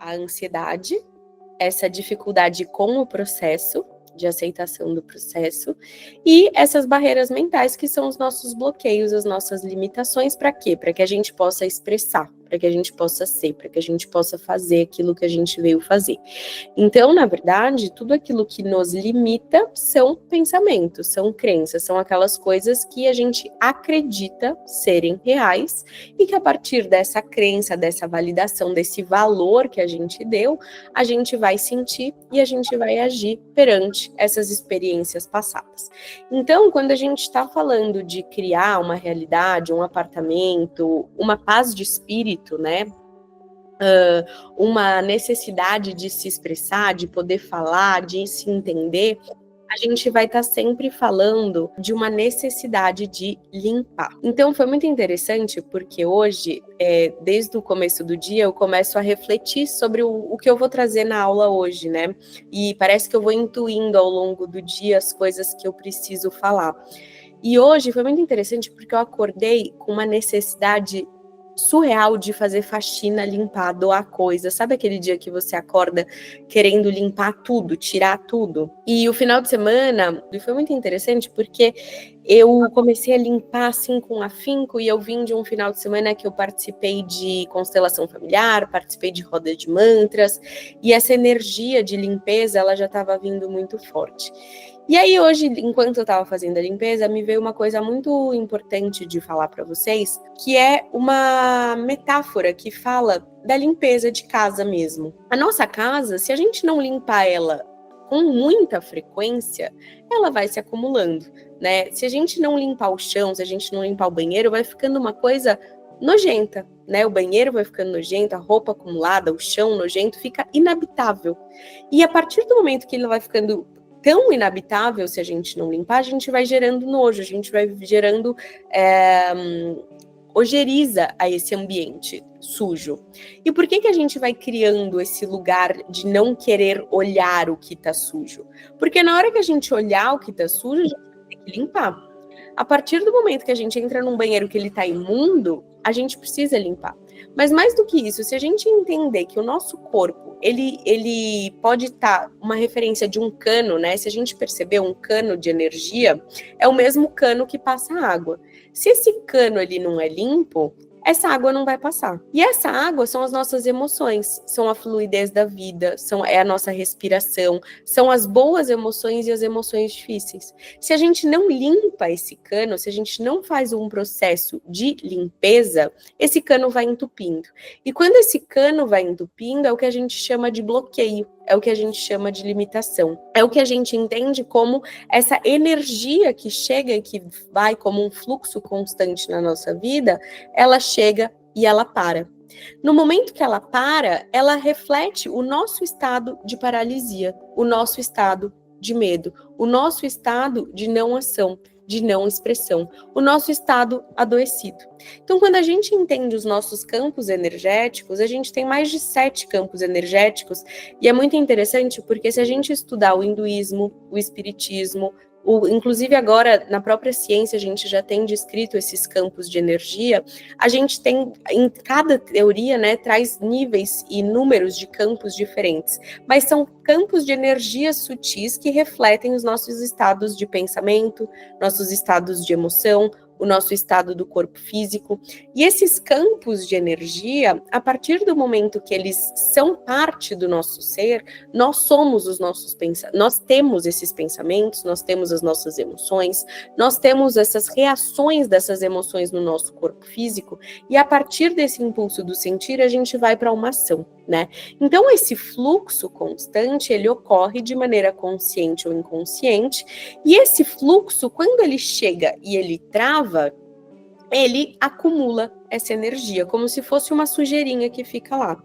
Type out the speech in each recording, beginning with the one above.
a ansiedade, essa dificuldade com o processo, de aceitação do processo, e essas barreiras mentais que são os nossos bloqueios, as nossas limitações, para quê? Para que a gente possa expressar, para que a gente possa ser, para que a gente possa fazer aquilo que a gente veio fazer. Então, na verdade, tudo aquilo que nos limita são pensamentos, são crenças, são aquelas coisas que a gente acredita serem reais e que a partir dessa crença, dessa validação, desse valor que a gente deu, a gente vai sentir e a gente vai agir perante essas experiências passadas. Então, quando a gente está falando de criar uma realidade, um apartamento, uma paz de espírito, né? Uma necessidade de se expressar, de poder falar, de se entender, a gente vai estar sempre falando de uma necessidade de limpar. Então, foi muito interessante porque hoje, desde o começo do dia, eu começo a refletir sobre o que eu vou trazer na aula hoje, né? E parece que eu vou intuindo ao longo do dia as coisas que eu preciso falar. E hoje foi muito interessante porque eu acordei com uma necessidade surreal de fazer faxina, limpar, doar coisa. Sabe aquele dia que você acorda querendo limpar tudo, tirar tudo? E o final de semana foi muito interessante porque eu comecei a limpar assim com afinco e eu vim de um final de semana que eu participei de constelação familiar, participei de roda de mantras e essa energia de limpeza ela já estava vindo muito forte. E aí hoje, enquanto eu estava fazendo a limpeza, me veio uma coisa muito importante de falar para vocês, que é uma metáfora que fala da limpeza de casa mesmo. A nossa casa, se a gente não limpar ela com muita frequência, ela vai se acumulando, né? Se a gente não limpar o chão, se a gente não limpar o banheiro, vai ficando uma coisa nojenta, né? O banheiro vai ficando nojento, a roupa acumulada, o chão nojento, fica inabitável. E a partir do momento que ele vai ficando tão inabitável, se a gente não limpar, a gente vai gerando nojo, a gente vai gerando ojeriza a esse ambiente sujo. E por que a gente vai criando esse lugar de não querer olhar o que tá sujo? Porque na hora que a gente olhar o que tá sujo, a gente tem que limpar. A partir do momento que a gente entra num banheiro que ele tá imundo, a gente precisa limpar. Mas mais do que isso, se a gente entender que o nosso corpo, ele pode estar uma referência de um cano, né? Se a gente perceber um cano de energia, é o mesmo cano que passa água. Se esse cano ele não é limpo, essa água não vai passar. E essa água são as nossas emoções, são a fluidez da vida, é a nossa respiração, são as boas emoções e as emoções difíceis. Se a gente não limpa esse cano, se a gente não faz um processo de limpeza, esse cano vai entupindo. E quando esse cano vai entupindo, é o que a gente chama de bloqueio, é o que a gente chama de limitação. É o que a gente entende como essa energia que chega e que vai como um fluxo constante na nossa vida, ela chega e ela para. No momento que ela para, ela reflete o nosso estado de paralisia, o nosso estado de medo, o nosso estado de não ação, de não expressão, o nosso estado adoecido. Então, quando a gente entende os nossos campos energéticos, a gente tem mais de 7 campos energéticos, e é muito interessante porque se a gente estudar o hinduísmo, o espiritismo, inclusive agora na própria ciência a gente já tem descrito esses campos de energia, a gente tem, em cada teoria, né, traz níveis e números de campos diferentes, mas são campos de energia sutis que refletem os nossos estados de pensamento, nossos estados de emoção, o nosso estado do corpo físico. E esses campos de energia, a partir do momento que eles são parte do nosso ser, nós somos os nossos pensamentos, nós temos esses pensamentos, nós temos as nossas emoções, nós temos essas reações dessas emoções no nosso corpo físico, e a partir desse impulso do sentir, a gente vai para uma ação, né? Então, esse fluxo constante, ele ocorre de maneira consciente ou inconsciente, e esse fluxo, quando ele chega e ele trava, ele acumula essa energia, como se fosse uma sujeirinha que fica lá.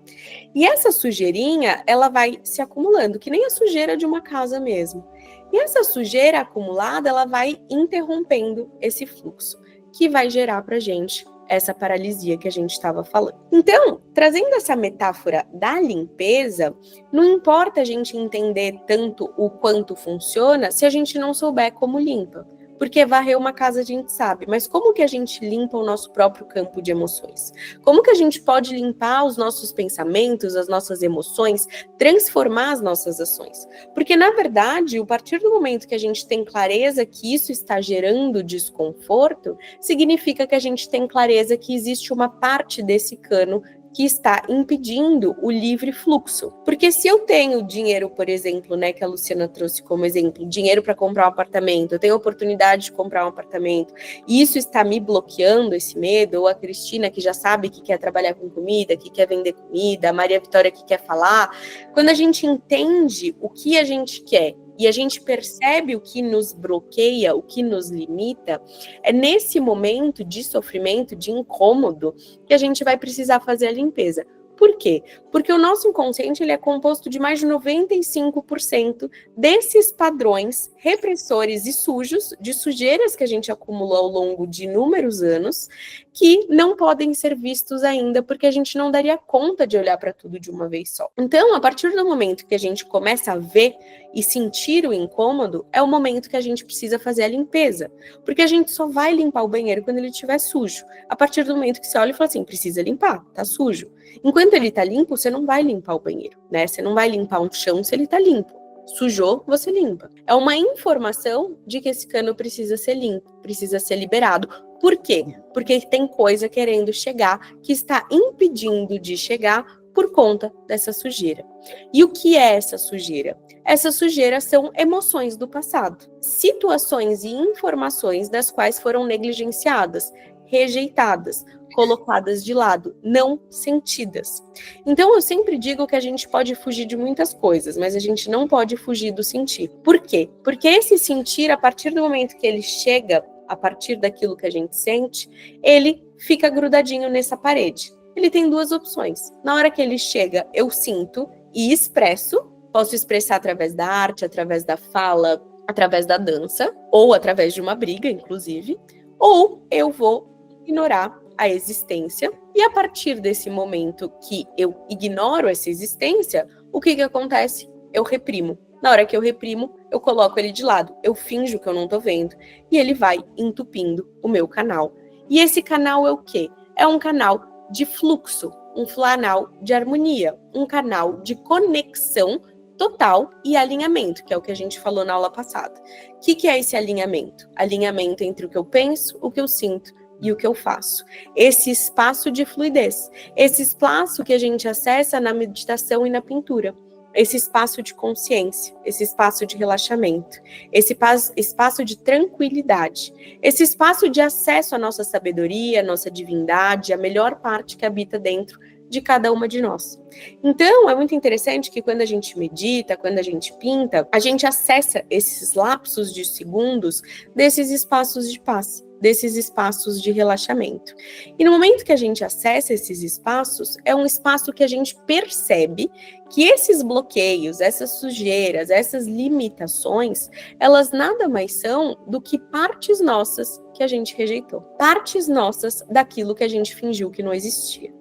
E essa sujeirinha, ela vai se acumulando, que nem a sujeira de uma casa mesmo. E essa sujeira acumulada, ela vai interrompendo esse fluxo, que vai gerar pra gente essa paralisia que a gente estava falando. Então, trazendo essa metáfora da limpeza, não importa a gente entender tanto o quanto funciona se a gente não souber como limpa. porque varrer uma casa a gente sabe, mas como que a gente limpa o nosso próprio campo de emoções? Como que a gente pode limpar os nossos pensamentos, as nossas emoções, transformar as nossas ações? Porque, na verdade, a partir do momento que a gente tem clareza que isso está gerando desconforto, significa que a gente tem clareza que existe uma parte desse cano que está impedindo o livre fluxo. Porque se eu tenho dinheiro, por exemplo, né, que a Luciana trouxe como exemplo, dinheiro para comprar um apartamento, eu tenho a oportunidade de comprar um apartamento, e isso está me bloqueando esse medo, ou a Cristina que já sabe que quer trabalhar com comida, que quer vender comida, a Maria Vitória que quer falar, quando a gente entende o que a gente quer e a gente percebe o que nos bloqueia, o que nos limita, é nesse momento de sofrimento, de incômodo, que a gente vai precisar fazer a limpeza. Por quê? Porque o nosso inconsciente ele é composto de mais de 95% desses padrões repressores e sujos, de sujeiras que a gente acumulou ao longo de inúmeros anos, que não podem ser vistos ainda, porque a gente não daria conta de olhar para tudo de uma vez só. Então, a partir do momento que a gente começa a ver e sentir o incômodo, é o momento que a gente precisa fazer a limpeza. Porque a gente só vai limpar o banheiro quando ele estiver sujo. A partir do momento que você olha e fala assim, precisa limpar, tá sujo. Enquanto ele tá limpo, você não vai limpar o banheiro, né? Você não vai limpar um chão se ele tá limpo. Sujou, você limpa. É uma informação de que esse cano precisa ser limpo, precisa ser liberado. Por quê? Porque tem coisa querendo chegar que está impedindo de chegar por conta dessa sujeira. E o que é essa sujeira? Essa sujeira são emoções do passado, situações e informações das quais foram negligenciadas, rejeitadas, colocadas de lado, não sentidas. Então eu sempre digo que a gente pode fugir de muitas coisas, mas a gente não pode fugir do sentir. Por quê? Porque esse sentir, a partir do momento que ele chega, a partir daquilo que a gente sente, ele fica grudadinho nessa parede. Ele tem duas opções. Na hora que ele chega, eu sinto e expresso, posso expressar através da arte, através da fala, através da dança, ou através de uma briga, inclusive, ou eu vou ignorar a existência, e a partir desse momento que eu ignoro essa existência, o que acontece? Eu reprimo. Na hora que eu reprimo, eu coloco ele de lado, eu finjo que eu não tô vendo, e ele vai entupindo o meu canal. E esse canal é o quê? É um canal de fluxo, um canal de harmonia, um canal de conexão total e alinhamento, que é o que a gente falou na aula passada. O que é esse alinhamento? Alinhamento entre o que eu penso, o que eu sinto e o que eu faço. Esse espaço de fluidez, esse espaço que a gente acessa na meditação e na pintura, esse espaço de consciência, esse espaço de relaxamento, esse espaço de tranquilidade, esse espaço de acesso à nossa sabedoria, à nossa divindade, a melhor parte que habita dentro de cada uma de nós. Então, é muito interessante que quando a gente medita, quando a gente pinta, a gente acessa esses lapsos de segundos desses espaços de paz, desses espaços de relaxamento. E no momento que a gente acessa esses espaços, é um espaço que a gente percebe que esses bloqueios, essas sujeiras, essas limitações, elas nada mais são do que partes nossas que a gente rejeitou, partes nossas daquilo que a gente fingiu que não existia.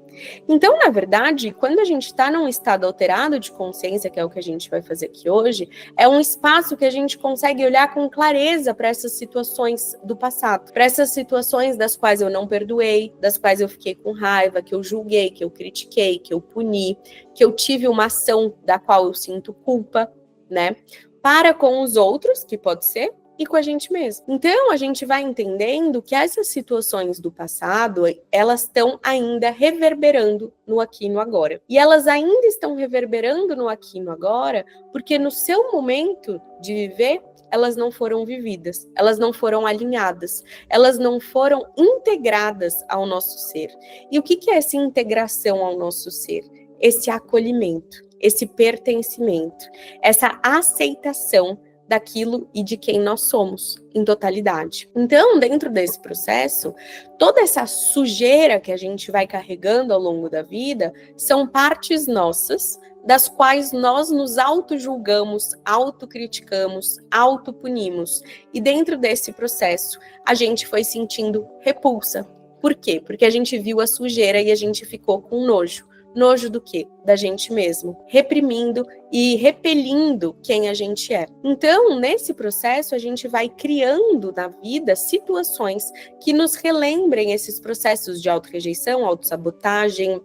Então, na verdade, quando a gente está num estado alterado de consciência, que é o que a gente vai fazer aqui hoje, é um espaço que a gente consegue olhar com clareza para essas situações do passado, para essas situações das quais eu não perdoei, das quais eu fiquei com raiva, que eu julguei, que eu critiquei, que eu puni, que eu tive uma ação da qual eu sinto culpa, né? Para com os outros, que pode ser, e com a gente mesmo. Então, a gente vai entendendo que essas situações do passado, elas estão ainda reverberando no aqui e no agora. E elas ainda estão reverberando no aqui e no agora, porque no seu momento de viver, elas não foram vividas, elas não foram alinhadas, elas não foram integradas ao nosso ser. E o que é essa integração ao nosso ser? Esse acolhimento, esse pertencimento, essa aceitação daquilo e de quem nós somos, em totalidade. Então, dentro desse processo, toda essa sujeira que a gente vai carregando ao longo da vida são partes nossas, das quais nós nos auto-julgamos, autocriticamos, autopunimos. E dentro desse processo, a gente foi sentindo repulsa. Por quê? Porque a gente viu a sujeira e a gente ficou com nojo. Nojo do quê? Da gente mesmo, reprimindo e repelindo quem a gente é. Então, nesse processo, a gente vai criando na vida situações que nos relembrem esses processos de autorrejeição, autossabotagem,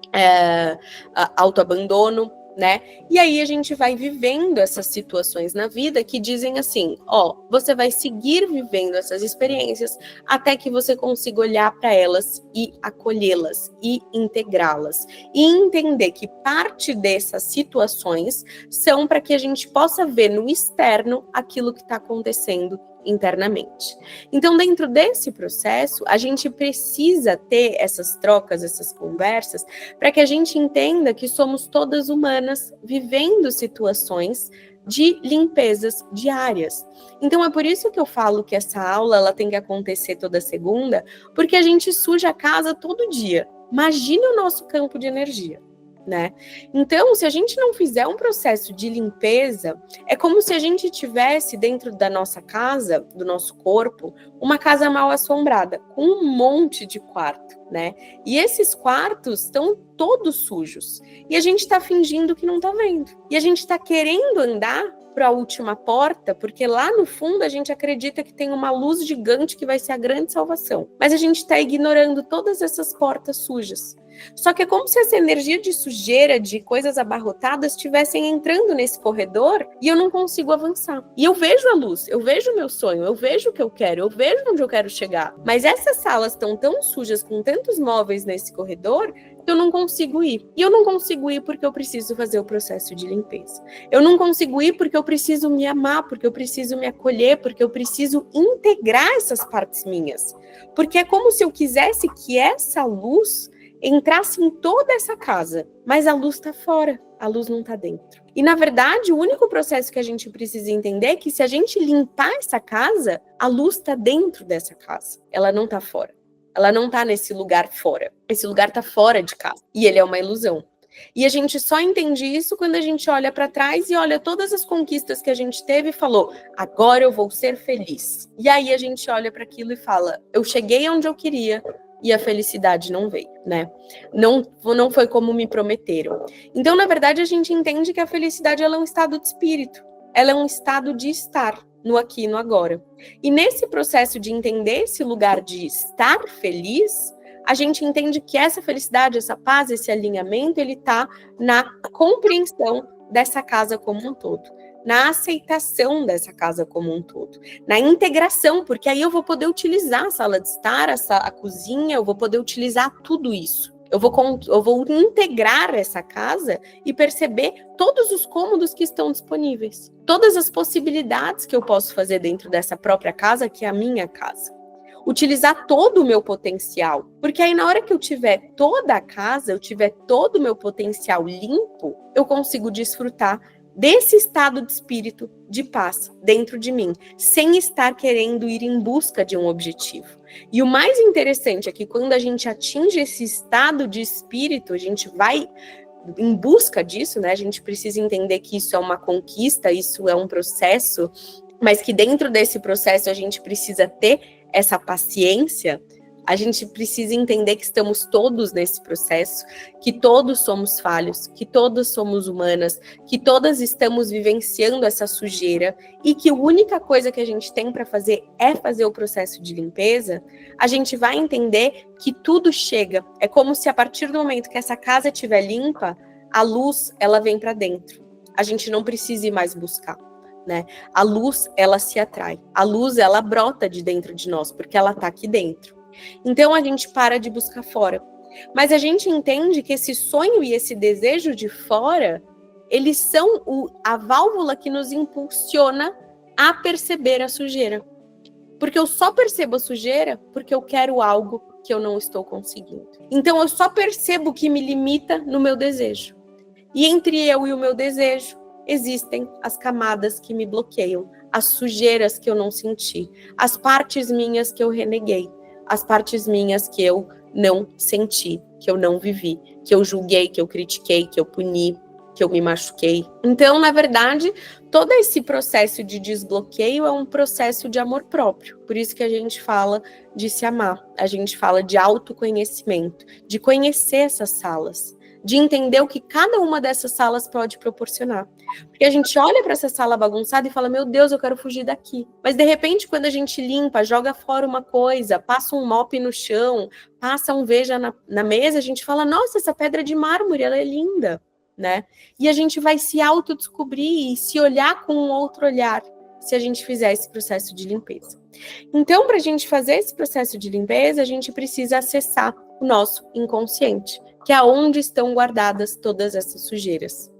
autoabandono, né? E aí a gente vai vivendo essas situações na vida que dizem assim, ó, você vai seguir vivendo essas experiências até que você consiga olhar para elas e acolhê-las e integrá-las e entender que parte dessas situações são para que a gente possa ver no externo aquilo que está acontecendo internamente. Então, dentro desse processo, a gente precisa ter essas trocas, essas conversas, para que a gente entenda que somos todas humanas vivendo situações de limpezas diárias. Então, é por isso que eu falo que essa aula ela tem que acontecer toda segunda, porque a gente suja a casa todo dia. Imagine o nosso campo de energia, né? Então, se a gente não fizer um processo de limpeza, é como se a gente tivesse dentro da nossa casa, do nosso corpo, uma casa mal assombrada, com um monte de quarto, né? E esses quartos estão todos sujos. E a gente está fingindo que não está vendo. E a gente está querendo andar para a última porta, porque lá no fundo a gente acredita que tem uma luz gigante que vai ser a grande salvação. Mas a gente está ignorando todas essas portas sujas. Só que é como se essa energia de sujeira, de coisas abarrotadas, estivessem entrando nesse corredor e eu não consigo avançar. E eu vejo a luz, eu vejo o meu sonho, eu vejo o que eu quero, eu vejo onde eu quero chegar. Mas essas salas estão tão sujas, com tantos móveis nesse corredor, que eu não consigo ir. E eu não consigo ir porque eu preciso fazer o processo de limpeza. Eu não consigo ir porque eu preciso me amar, porque eu preciso me acolher, porque eu preciso integrar essas partes minhas. Porque é como se eu quisesse que essa luz entrasse em toda essa casa, mas a luz está fora, a luz não está dentro. E na verdade, o único processo que a gente precisa entender é que se a gente limpar essa casa, a luz está dentro dessa casa, ela não está fora. Ela não está nesse lugar fora. Esse lugar está fora de casa. E ele é uma ilusão. E a gente só entende isso quando a gente olha para trás e olha todas as conquistas que a gente teve e falou, agora eu vou ser feliz. E aí a gente olha para aquilo e fala, eu cheguei onde eu queria, e a felicidade não veio, né? Não foi como me prometeram. Então, na verdade, a gente entende que a felicidade ela é um estado de espírito. Ela é um estado de estar no aqui e no agora. E nesse processo de entender esse lugar de estar feliz, a gente entende que essa felicidade, essa paz, esse alinhamento, ele está na compreensão dessa casa como um todo. Na aceitação dessa casa como um todo, na integração, porque aí eu vou poder utilizar a sala de estar, a cozinha, eu vou poder utilizar tudo isso. Eu vou integrar essa casa e perceber todos os cômodos que estão disponíveis, todas as possibilidades que eu posso fazer dentro dessa própria casa, que é a minha casa. Utilizar todo o meu potencial, porque aí na hora que eu tiver toda a casa, eu tiver todo o meu potencial limpo, eu consigo desfrutar desse estado de espírito de paz dentro de mim, sem estar querendo ir em busca de um objetivo. E o mais interessante é que quando a gente atinge esse estado de espírito, a gente vai em busca disso, né? A gente precisa entender que isso é uma conquista, isso é um processo, mas que dentro desse processo a gente precisa ter essa paciência. A gente precisa entender que estamos todos nesse processo, que todos somos falhos, que todas somos humanas, que todas estamos vivenciando essa sujeira e que a única coisa que a gente tem para fazer é fazer o processo de limpeza. A gente vai entender que tudo chega. É como se a partir do momento que essa casa estiver limpa, a luz ela vem para dentro. A gente não precisa ir mais buscar. Né? A luz ela se atrai. A luz ela brota de dentro de nós, porque ela está aqui dentro. Então a gente para de buscar fora. Mas a gente entende que esse sonho e esse desejo de fora, eles são a válvula que nos impulsiona a perceber a sujeira. Porque eu só percebo a sujeira porque eu quero algo que eu não estou conseguindo. Então eu só percebo o que me limita no meu desejo. E entre eu e o meu desejo, existem as camadas que me bloqueiam, as sujeiras que eu não senti, as partes minhas que eu reneguei. As partes minhas que eu não senti, que eu não vivi, que eu julguei, que eu critiquei, que eu puni, que eu me machuquei. Então, na verdade, todo esse processo de desbloqueio é um processo de amor próprio. Por isso que a gente fala de se amar, a gente fala de autoconhecimento, de conhecer essas salas, de entender o que cada uma dessas salas pode proporcionar. Porque a gente olha para essa sala bagunçada e fala, meu Deus, eu quero fugir daqui. Mas de repente, quando a gente limpa, joga fora uma coisa, passa um mop no chão, passa um veja na mesa, a gente fala, nossa, essa pedra de mármore, ela é linda, né? E a gente vai se autodescobrir e se olhar com um outro olhar, se a gente fizer esse processo de limpeza. Então, para a gente fazer esse processo de limpeza, a gente precisa acessar o nosso inconsciente, que é onde estão guardadas todas essas sujeiras.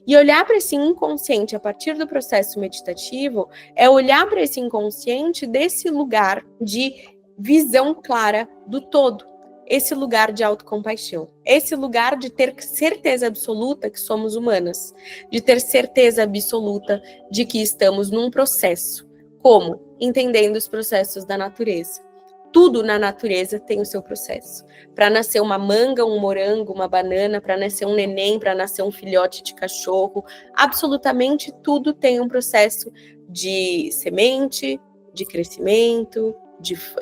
E olhar para esse inconsciente a partir do processo meditativo é olhar para esse inconsciente desse lugar de visão clara do todo, esse lugar de autocompaixão, esse lugar de ter certeza absoluta que somos humanas, de ter certeza absoluta de que estamos num processo. Como? Entendendo os processos da natureza. Tudo na natureza tem o seu processo. Para nascer uma manga, um morango, uma banana, para nascer um neném, para nascer um filhote de cachorro, absolutamente tudo tem um processo de semente, de crescimento,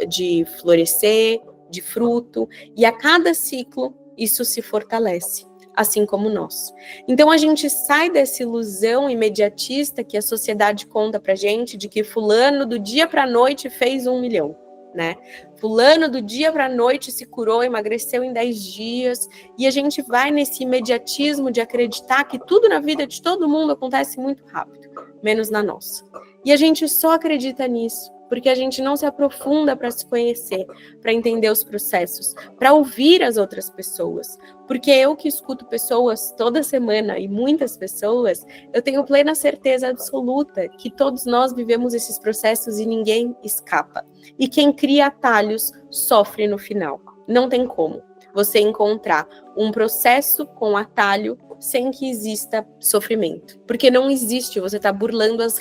de florescer, de fruto, e a cada ciclo isso se fortalece, assim como nós. Então a gente sai dessa ilusão imediatista que a sociedade conta pra gente, de que fulano do dia pra noite fez 1 milhão, né? Fulano do dia pra noite se curou, emagreceu em 10 dias, e a gente vai nesse imediatismo de acreditar que tudo na vida de todo mundo acontece muito rápido, menos na nossa. E a gente só acredita nisso porque a gente não se aprofunda para se conhecer, para entender os processos, para ouvir as outras pessoas. Porque eu que escuto pessoas toda semana, e muitas pessoas, eu tenho plena certeza absoluta que todos nós vivemos esses processos e ninguém escapa. E quem cria atalhos sofre no final. Não tem como você encontrar um processo com atalho sem que exista sofrimento. Porque não existe, você está burlando as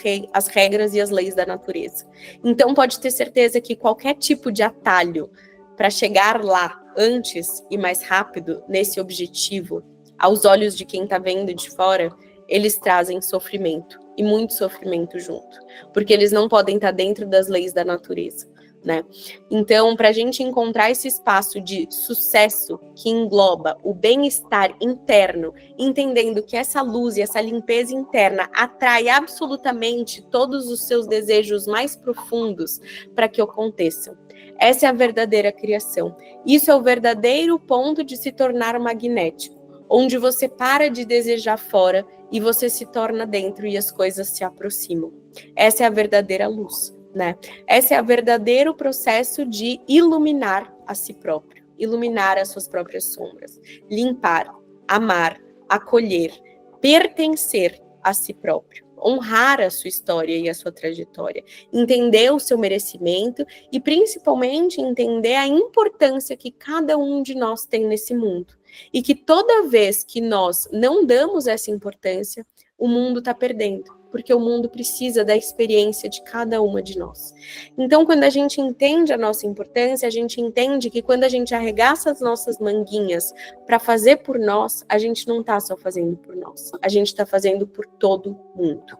regras e as leis da natureza. Então pode ter certeza que qualquer tipo de atalho para chegar lá antes e mais rápido nesse objetivo, aos olhos de quem está vendo de fora, eles trazem sofrimento, e muito sofrimento junto. Porque eles não podem estar dentro das leis da natureza. Né? Então, para a gente encontrar esse espaço de sucesso que engloba o bem-estar interno, entendendo que essa luz e essa limpeza interna atrai absolutamente todos os seus desejos mais profundos para que aconteçam. Essa é a verdadeira criação. Isso é o verdadeiro ponto de se tornar magnético, onde você para de desejar fora e você se torna dentro e as coisas se aproximam. Essa é a verdadeira luz. Né? Esse é o verdadeiro processo de iluminar a si próprio, iluminar as suas próprias sombras, limpar, amar, acolher, pertencer a si próprio, honrar a sua história e a sua trajetória, entender o seu merecimento e principalmente entender a importância que cada um de nós tem nesse mundo. E que toda vez que nós não damos essa importância, o mundo está perdendo. Porque o mundo precisa da experiência de cada uma de nós. Então, quando a gente entende a nossa importância, a gente entende que quando a gente arregaça as nossas manguinhas para fazer por nós, a gente não está só fazendo por nós, a gente está fazendo por todo mundo.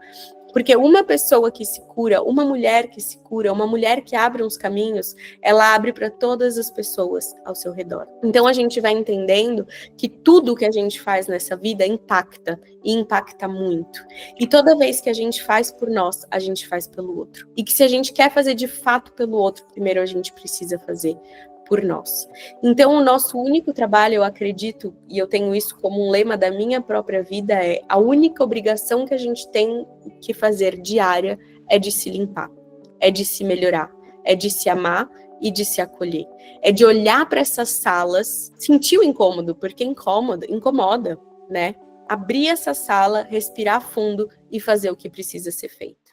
Porque uma pessoa que se cura, uma mulher que se cura, uma mulher que abre uns caminhos, ela abre para todas as pessoas ao seu redor. Então a gente vai entendendo que tudo que a gente faz nessa vida impacta, e impacta muito. E toda vez que a gente faz por nós, a gente faz pelo outro. E que se a gente quer fazer de fato pelo outro, primeiro a gente precisa fazer por nós. Então, o nosso único trabalho, eu acredito, e eu tenho isso como um lema da minha própria vida, é a única obrigação que a gente tem que fazer diária é de se limpar, é de se melhorar, é de se amar e de se acolher. É de olhar para essas salas, sentir o incômodo, porque incomoda, né? Abrir essa sala, respirar fundo e fazer o que precisa ser feito.